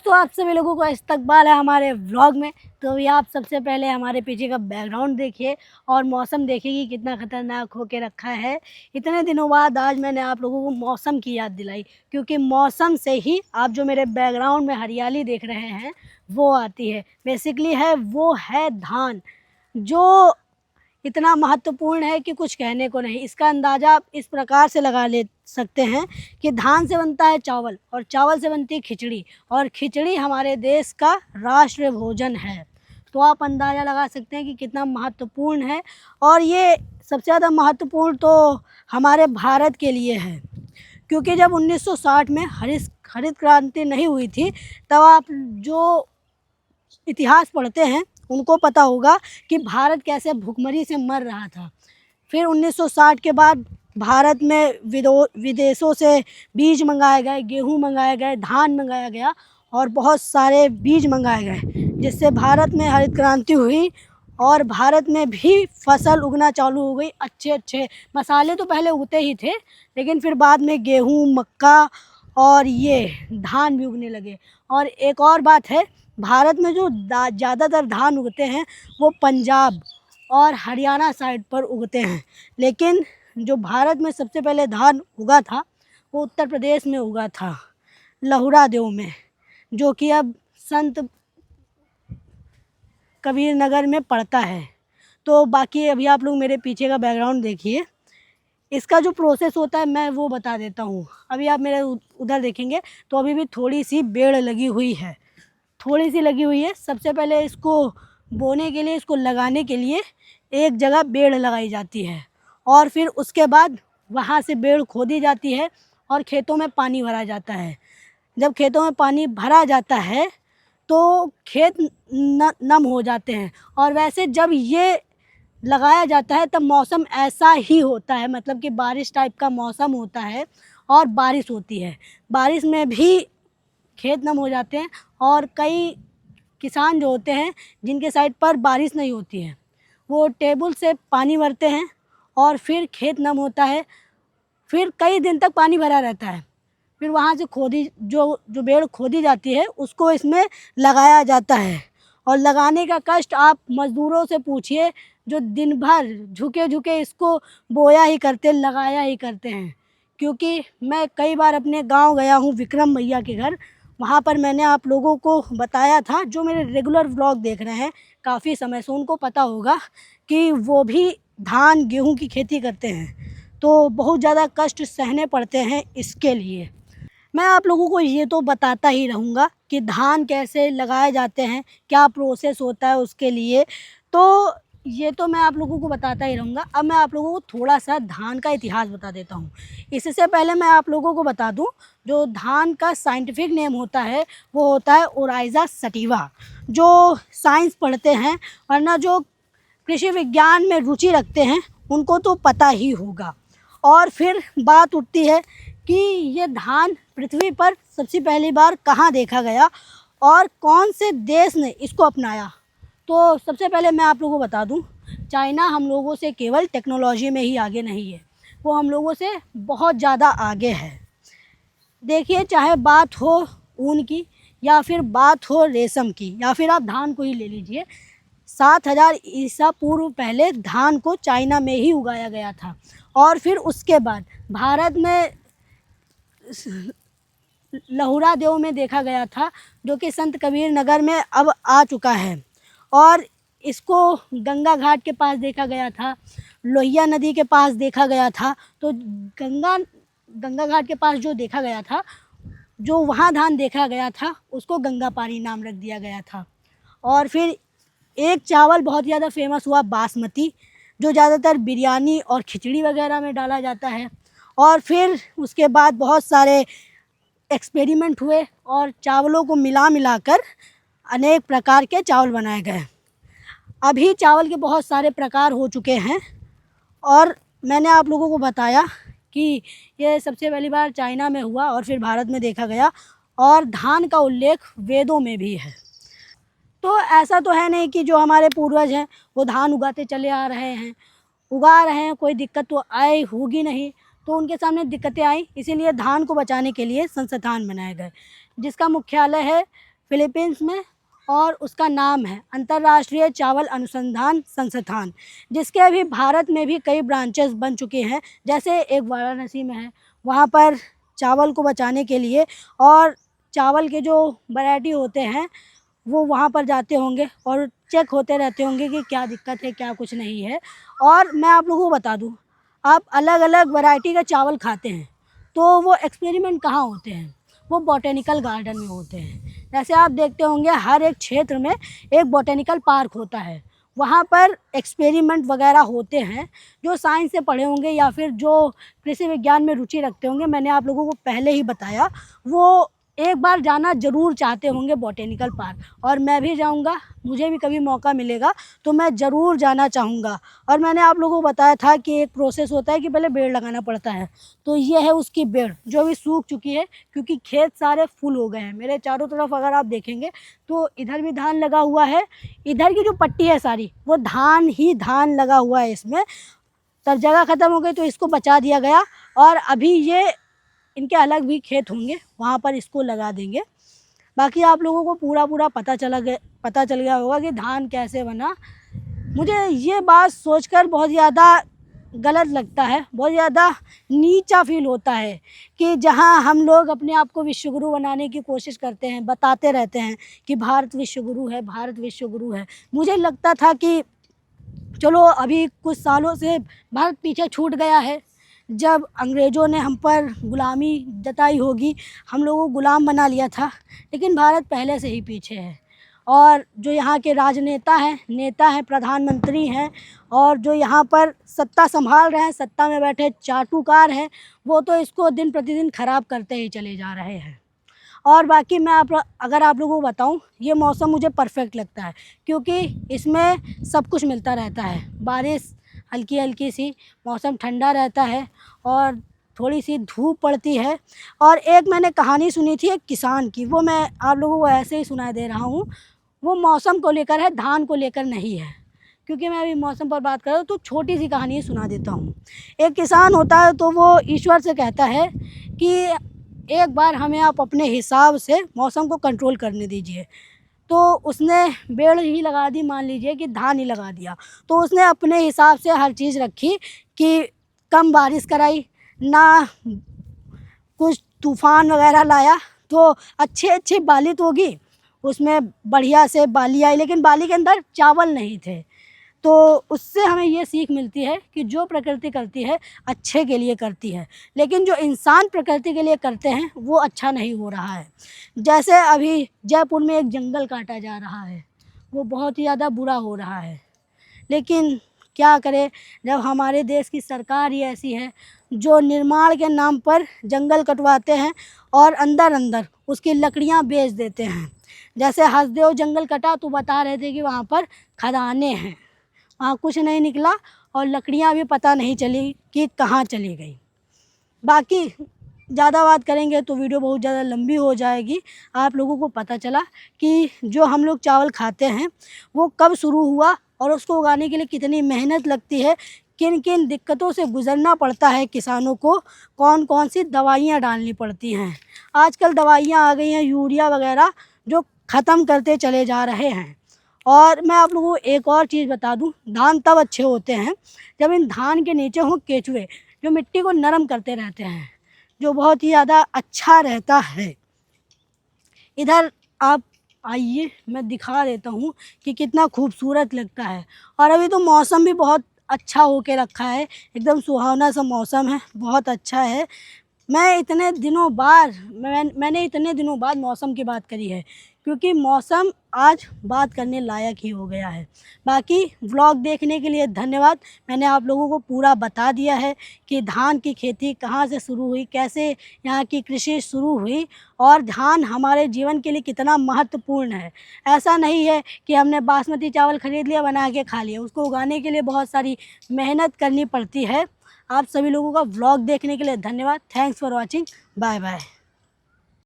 दोस्तों, आप सभी लोगों को इस्तकबाल है हमारे व्लॉग में। तो अभी आप सबसे पहले हमारे पीछे का बैकग्राउंड देखिए और मौसम देखिए कि कितना ख़तरनाक होके रखा है। इतने दिनों बाद आज मैंने आप लोगों को मौसम की याद दिलाई, क्योंकि मौसम से ही आप जो मेरे बैकग्राउंड में हरियाली देख रहे हैं वो आती है। बेसिकली वो है धान, जो इतना महत्वपूर्ण है कि कुछ कहने को नहीं। इसका अंदाज़ा आप इस प्रकार से लगा ले सकते हैं कि धान से बनता है चावल और चावल से बनती है खिचड़ी, और खिचड़ी हमारे देश का राष्ट्रीय भोजन है। तो आप अंदाज़ा लगा सकते हैं कि कितना महत्वपूर्ण है। और ये सबसे ज़्यादा महत्वपूर्ण तो हमारे भारत के लिए है, क्योंकि जब 1960 में हरित क्रांति नहीं हुई थी, तब आप जो इतिहास पढ़ते हैं उनको पता होगा कि भारत कैसे भुखमरी से मर रहा था। फिर 1960 के बाद भारत में विदेशों से बीज मंगाए गए, गेहूं मंगाए गए, धान मंगाया गया और बहुत सारे बीज मंगाए गए, जिससे भारत में हरित क्रांति हुई और भारत में भी फसल उगना चालू हो गई। अच्छे अच्छे मसाले तो पहले उगते ही थे, लेकिन फिर बाद में गेहूं, मक्का और ये धान भी उगने लगे। और एक और बात है, भारत में जो ज़्यादातर धान उगते हैं वो पंजाब और हरियाणा साइड पर उगते हैं, लेकिन जो भारत में सबसे पहले धान उगा था वो उत्तर प्रदेश में उगा था, लहुरा देव में, जो कि अब संत कबीर नगर में पड़ता है। तो बाकी अभी आप लोग मेरे पीछे का बैकग्राउंड देखिए। इसका जो प्रोसेस होता है मैं वो बता देता हूँ। अभी आप मेरे उधर देखेंगे तो अभी भी थोड़ी सी बेड़ लगी हुई है, थोड़ी सी लगी हुई है। सबसे पहले इसको बोने के लिए, इसको लगाने के लिए एक जगह बेड़ लगाई जाती है और फिर उसके बाद वहाँ से बेड़ खोदी जाती है और खेतों में पानी भरा जाता है। जब खेतों में पानी भरा जाता है तो खेत नम हो जाते हैं। और वैसे जब ये लगाया जाता है तब मौसम ऐसा ही होता है, मतलब कि बारिश टाइप का मौसम होता है और बारिश होती है। बारिश में भी खेत नम हो जाते हैं और कई किसान जो होते हैं जिनके साइड पर बारिश नहीं होती है, वो टेबल से पानी भरते हैं और फिर खेत नम होता है। फिर कई दिन तक पानी भरा रहता है। फिर वहाँ से जो बेड़ खोदी जाती है उसको इसमें लगाया जाता है। और लगाने का कष्ट आप मज़दूरों से पूछिए, जो दिन भर झुके झुके इसको बोया ही करते, लगाया ही करते हैं। क्योंकि मैं कई बार अपने गांव गया हूँ, विक्रम भैया के घर, वहाँ पर मैंने आप लोगों को बताया था, जो मेरे रेगुलर व्लॉग देख रहे हैं काफ़ी समय से उनको पता होगा कि वो भी धान गेहूं की खेती करते हैं। तो बहुत ज़्यादा कष्ट सहने पड़ते हैं इसके लिए। मैं आप लोगों को ये तो बताता ही रहूँगा कि धान कैसे लगाए जाते हैं, क्या प्रोसेस होता है उसके लिए, तो ये तो मैं आप लोगों को बताता ही रहूँगा। अब मैं आप लोगों को थोड़ा सा धान का इतिहास बता देता हूँ। इससे पहले मैं आप लोगों को बता दूँ, जो धान का साइंटिफिक नेम होता है वो होता है ओराइज़ा सटिवा। जो साइंस पढ़ते हैं वरना जो कृषि विज्ञान में रुचि रखते हैं उनको तो पता ही होगा। और फिर बात उठती है कि ये धान पृथ्वी पर सबसे पहली बार कहाँ देखा गया और कौन से देश ने इसको अपनाया। तो सबसे पहले मैं आप लोगों को बता दूं, चाइना हम लोगों से केवल टेक्नोलॉजी में ही आगे नहीं है, वो हम लोगों से बहुत ज़्यादा आगे है। देखिए, चाहे बात हो ऊन की या फिर बात हो रेशम की या फिर आप धान को ही ले लीजिए, 7000 ईसा पूर्व पहले धान को चाइना में ही उगाया गया था। और फिर उसके बाद भारत में लहुरा देव में देखा गया था, जो कि संत कबीर नगर में अब आ चुका है। और इसको गंगा घाट के पास देखा गया था, लोहिया नदी के पास देखा गया था। तो गंगा घाट के पास जो देखा गया था, जो वहाँ धान देखा गया था, उसको गंगा पानी नाम रख दिया गया था। और फिर एक चावल बहुत ज़्यादा फेमस हुआ, बासमती, जो ज़्यादातर बिरयानी और खिचड़ी वगैरह में डाला जाता है। और फिर उसके बाद बहुत सारे एक्सपेरिमेंट हुए और चावलों को मिला कर अनेक प्रकार के चावल बनाए गए। अभी चावल के बहुत सारे प्रकार हो चुके हैं और मैंने आप लोगों को बताया कि ये सबसे पहली बार चाइना में हुआ और फिर भारत में देखा गया। और धान का उल्लेख वेदों में भी है। तो ऐसा तो है नहीं कि जो हमारे पूर्वज हैं वो धान उगाते चले आ रहे हैं, उगा रहे हैं, कोई दिक्कत तो आई होगी नहीं। तो उनके सामने दिक्कतें आई, इसीलिए धान को बचाने के लिए संस्थान बनाए गए, जिसका मुख्यालय है फिलीपींस में, और उसका नाम है अंतर्राष्ट्रीय चावल अनुसंधान संस्थान, जिसके अभी भारत में भी कई ब्रांचेस बन चुके हैं। जैसे एक वाराणसी में है, वहाँ पर चावल को बचाने के लिए और चावल के जो वैरायटी होते हैं वो वहाँ पर जाते होंगे और चेक होते रहते होंगे कि क्या दिक्कत है, क्या कुछ नहीं है। और मैं आप लोगों को बता दूँ, आप अलग अलग वैरायटी का चावल खाते हैं तो वो एक्सपेरिमेंट कहाँ होते हैं, वो बॉटेनिकल गार्डन में होते हैं। जैसे आप देखते होंगे हर एक क्षेत्र में एक बॉटेनिकल पार्क होता है, वहाँ पर एक्सपेरिमेंट वगैरह होते हैं। जो साइंस से पढ़े होंगे या फिर जो कृषि विज्ञान में रुचि रखते होंगे, मैंने आप लोगों को पहले ही बताया, वो एक बार जाना ज़रूर चाहते होंगे बॉटेनिकल पार्क। और मैं भी जाऊंगा, मुझे भी कभी मौका मिलेगा तो मैं ज़रूर जाना चाहूँगा। और मैंने आप लोगों को बताया था कि एक प्रोसेस होता है कि पहले पेड़ लगाना पड़ता है, तो ये है उसकी पेड़ जो अभी सूख चुकी है क्योंकि खेत सारे फुल हो गए हैं। मेरे चारों तरफ अगर आप देखेंगे तो इधर भी धान लगा हुआ है, इधर की जो पट्टी है सारी वो धान ही धान लगा हुआ है इसमें। तब जगह ख़त्म हो गई तो इसको बचा दिया गया, और अभी ये इनके अलग भी खेत होंगे, वहाँ पर इसको लगा देंगे। बाकी आप लोगों को पूरा पता चल गया होगा कि धान कैसे बना। मुझे ये बात सोचकर बहुत ज़्यादा गलत लगता है, बहुत ज़्यादा नीचा फील होता है कि जहाँ हम लोग अपने आप को विश्वगुरु बनाने की कोशिश करते हैं, बताते रहते हैं कि भारत विश्वगुरु है, भारत विश्वगुरु है। मुझे लगता था कि चलो अभी कुछ सालों से भारत पीछे छूट गया है, जब अंग्रेज़ों ने हम पर गुलामी जताई होगी, हम लोगों को गुलाम बना लिया था, लेकिन भारत पहले से ही पीछे है। और जो यहाँ के राजनेता हैं, नेता हैं, प्रधानमंत्री हैं, और जो यहाँ पर सत्ता संभाल रहे हैं, सत्ता में बैठे चाटुकार हैं, वो तो इसको दिन प्रतिदिन ख़राब करते ही चले जा रहे हैं। और बाकी मैं अगर आप लोगों को बताऊं, ये मौसम मुझे परफेक्ट लगता है क्योंकि इसमें सब कुछ मिलता रहता है। बारिश हल्की हल्की सी, मौसम ठंडा रहता है और थोड़ी सी धूप पड़ती है। और एक मैंने कहानी सुनी थी एक किसान की, वो मैं आप लोगों को ऐसे ही सुना दे रहा हूँ। वो मौसम को लेकर है, धान को लेकर नहीं है। क्योंकि मैं अभी मौसम पर बात कर रहा हूँ तो छोटी सी कहानी सुना देता हूँ। एक किसान होता है तो वो ईश्वर से कहता है कि एक बार हमें आप अपने हिसाब से मौसम को कंट्रोल करने दीजिए। तो उसने बेड़ ही लगा दी, मान लीजिए कि धान ही लगा दिया। तो उसने अपने हिसाब से हर चीज़ रखी कि कम बारिश कराई, ना कुछ तूफ़ान वगैरह लाया, तो अच्छी बाली तो होगी, उसमें बढ़िया से बाली आई, लेकिन बाली के अंदर चावल नहीं थे। तो उससे हमें ये सीख मिलती है कि जो प्रकृति करती है अच्छे के लिए करती है, लेकिन जो इंसान प्रकृति के लिए करते हैं वो अच्छा नहीं हो रहा है। जैसे अभी जयपुर में एक जंगल काटा जा रहा है, वो बहुत ही ज़्यादा बुरा हो रहा है। लेकिन क्या करें, जब हमारे देश की सरकार ही ऐसी है जो निर्माण के नाम पर जंगल कटवाते हैं और अंदर अंदर उसकी लकड़ियां बेच देते हैं। जैसे हसदेव जंगल कटा तो बता रहे थे कि वहाँ पर खदानें हैं, वहाँ कुछ नहीं निकला और लकड़ियाँ भी पता नहीं चली कि कहाँ चली गई। बाकी ज़्यादा बात करेंगे तो वीडियो बहुत ज़्यादा लंबी हो जाएगी। आप लोगों को पता चला कि जो हम लोग चावल खाते हैं वो कब शुरू हुआ और उसको उगाने के लिए कितनी मेहनत लगती है, किन किन दिक्कतों से गुज़रना पड़ता है किसानों को, कौन कौन सी दवाइयाँ डालनी पड़ती हैं। आजकल दवाइयाँ आ गई हैं यूरिया वगैरह जो ख़त्म करते चले जा रहे हैं। और मैं आप लोगों को एक और चीज़ बता दूं, धान तब अच्छे होते हैं जब इन धान के नीचे हों केचुए जो मिट्टी को नरम करते रहते हैं, जो बहुत ही ज़्यादा अच्छा रहता है। इधर आप आइए, मैं दिखा देता हूँ कि कितना खूबसूरत लगता है। और अभी तो मौसम भी बहुत अच्छा होके रखा है, एकदम सुहावना सा मौसम है, बहुत अच्छा है। मैंने इतने दिनों बाद मौसम की बात करी है क्योंकि मौसम आज बात करने लायक ही हो गया है। बाकी व्लॉग देखने के लिए धन्यवाद। मैंने आप लोगों को पूरा बता दिया है कि धान की खेती कहाँ से शुरू हुई, कैसे यहाँ की कृषि शुरू हुई और धान हमारे जीवन के लिए कितना महत्वपूर्ण है। ऐसा नहीं है कि हमने बासमती चावल ख़रीद लिया, बना के खा लिया, उसको उगाने के लिए बहुत सारी मेहनत करनी पड़ती है। आप सभी लोगों का व्लॉग देखने के लिए धन्यवाद। Thanks for watching. Bye bye.